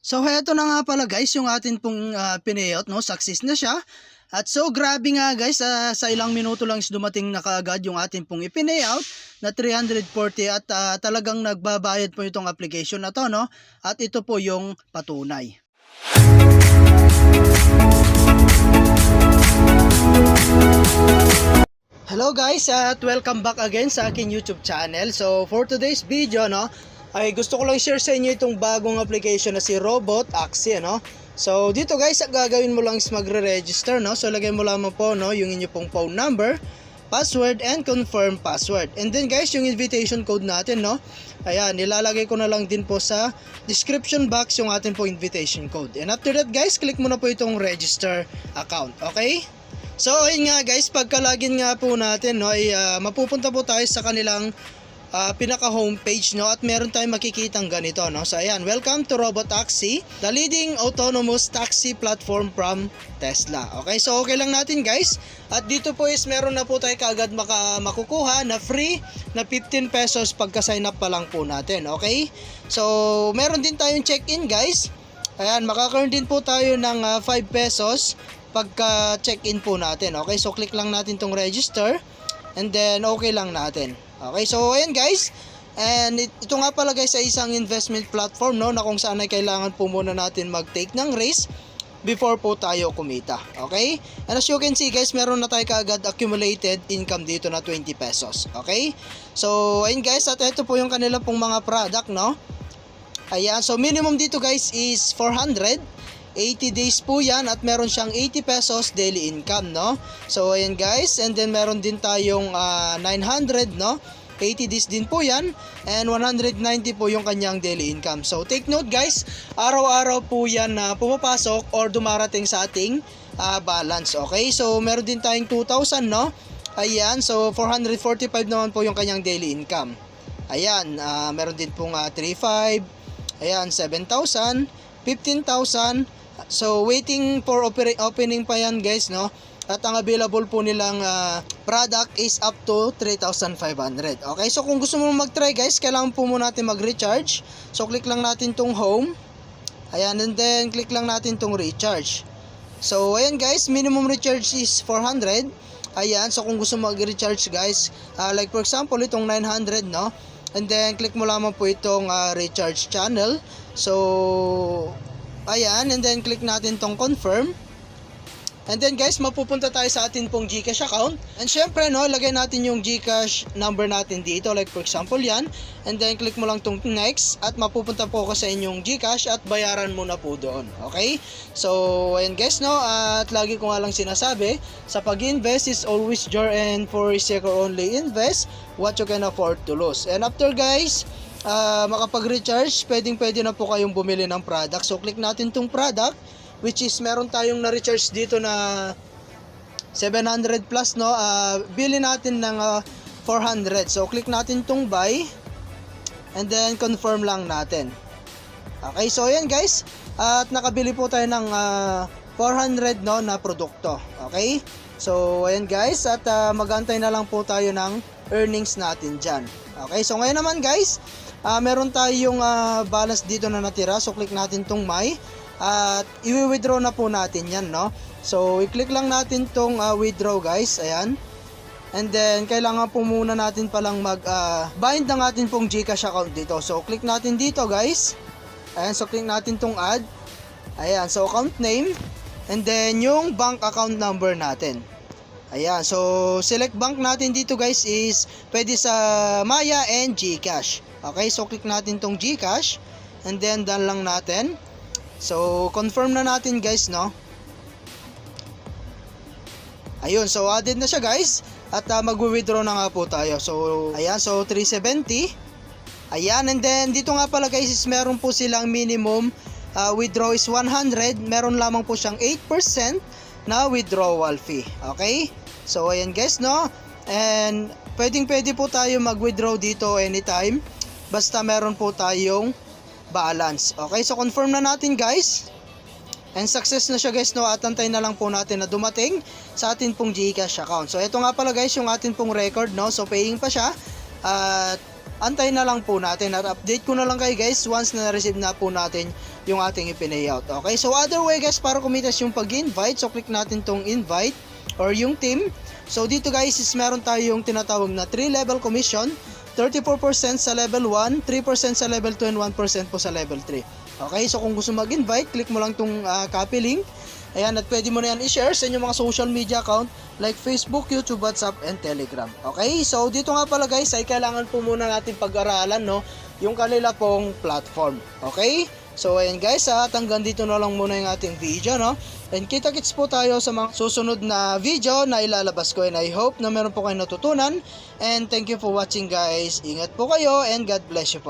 So heto na nga pala guys yung atin pong pinayout, no? Success na siya. At so grabe nga guys, sa ilang minuto lang is dumating na kaagad yung atin pong ipinayout na 340 at talagang nagbabayad po itong application na to, no? At ito po yung patunay. Hello guys at welcome back again sa akin YouTube channel. So for today's video, no, ay gusto ko lang share sa inyo itong bagong application na si Robot Axie, no. So dito guys, gagawin mo lang is magre-register, no. So lagay mo lamang po, no, yung inyo pong phone number, password and confirm password. And then guys, yung invitation code natin, no. Ayan, nilalagay ko na lang din po sa description box yung ating po invitation code. And after that guys, click mo na po itong register account, okay? So ayun nga guys, pagka-login nga po natin, no, ay mapupunta po tayo sa kanilang pinaka homepage, no, at meron tayong makikitang ganito, no. So ayan, welcome to Robot Axie, the leading autonomous taxi platform from Tesla. Okay, so okay lang natin guys. At dito po is meron na po tayo kaagad makukuha na free na 15 pesos pagka-sign up pa lang po natin. Okay, so meron din tayong check-in guys. Ayan, makaka-earn din po tayo ng 5 pesos pagka check-in po natin. Okay, so click lang natin tong register and then okay lang natin. Okay, so ayan guys, and ito nga pala guys ay isang investment platform, no, na kung saan ay kailangan po muna natin mag-take ng risk before po tayo kumita. Okay, and as you can see guys, meron na tayo kaagad accumulated income dito na 20 pesos. Okay, so ayun guys, at ito po yung kanila pong mga product, no. Ayan, so minimum dito guys is 400, 80 days po yan at meron siyang 80 pesos daily income, no. So ayan guys, and then meron din tayong 900, no, 80 days din po yan, and 190 po yung kanyang daily income. So take note guys, araw-araw po yan na pumapasok or dumarating sa ating balance. Okay, so meron din tayong 2,000, no. Ayan, so 445 naman po yung kanyang daily income. Ayan, meron din pong 3,500, ayan, 7,000, 15,000. So waiting for opening pa yan guys, no. At ang available po nilang product is up to 3,500. Okay, so kung gusto mo mag-try guys, kailangan po muna natin mag-recharge. So click lang natin tong home. Ayan, and then click lang natin tong recharge. So ayan guys, minimum recharge is 400. Ayan, so kung gusto mo mag-recharge guys, like for example itong 900, no. And then click mo lamang po itong recharge channel. So ayan, and then click natin tong confirm. And then guys, mapupunta tayo sa atin pong GCash account. And syempre, no, lagay natin yung GCash number natin dito, like for example yan. And then click mo lang tong next at mapupunta po ko sa inyong GCash at bayaran mo na po doon. Okay, so ayan guys, no, at lagi ko nga lang sinasabi, sa pag-invest is always your and for risk only invest what you can afford to lose. And after guys, makapag-recharge, pwede na po kayong bumili ng product. So click natin tong product, which is meron tayong na-recharge dito na 700 plus, no. Bili natin ng 400. So click natin tong buy and then confirm lang natin. Okay, so ayan guys, at nakabili po tayo ng 400, no, na produkto. Okay, so ayan guys, at magantay na lang po tayo ng earnings natin dyan. Okay, so ngayon naman guys, meron tayong balance dito na natira. So click natin tong my at i-withdraw na po natin yan, no. So i-click lang natin tong withdraw guys. Ayan, and then kailangan po muna natin palang bind ng atin pong GCash account dito. So click natin dito guys. Ayan, so click natin tong add. Ayan, so account name and then yung bank account number natin. Ayan, so select bank natin dito guys is pwede sa Maya and GCash. Okay, so click natin tong GCash and then done lang natin. So confirm na natin guys, no. Ayun, so added na siya guys at mag-withdraw na nga po tayo. So ayan, so 370. Ayan, and then dito nga pala guys is meron po silang minimum withdraw is 100. Meron lamang po siyang 8% na withdrawal fee. Okay, so ayan guys, no, and pwede po tayo mag-withdraw dito anytime basta meron po tayong balance. Okay, so confirm na natin guys, and success na siya guys, no, at antay na lang po natin na dumating sa atin pong GCash account. So ito nga pala guys yung atin pong record, no, so paying pa siya at antay na lang po natin at update ko na lang kayo guys once na receive na po natin yung ating ipinayout. Okay, so other way guys, para kumitas yung pag-invite, so click natin tong invite or yung team. So dito guys is meron tayong tinatawag na 3-level commission, 34% sa level 1, 3% sa level 2, and 1% po sa level 3. Okay, so kung gusto mag-invite, click mo lang tong copy link. Ayan, at pwede mo na yan i-share sa inyong mga social media account like Facebook, YouTube, WhatsApp, and Telegram. Okay, so dito nga pala guys ay kailangan po muna natin pag-aralan, no, yung kanila pong platform. Okay, so ayan guys, at hanggang dito na lang muna yung ating video, no. And kita-kits po tayo sa mga susunod na video na ilalabas ko, and I hope na meron po kayong natutunan. And thank you for watching guys. Ingat po kayo and God bless you po.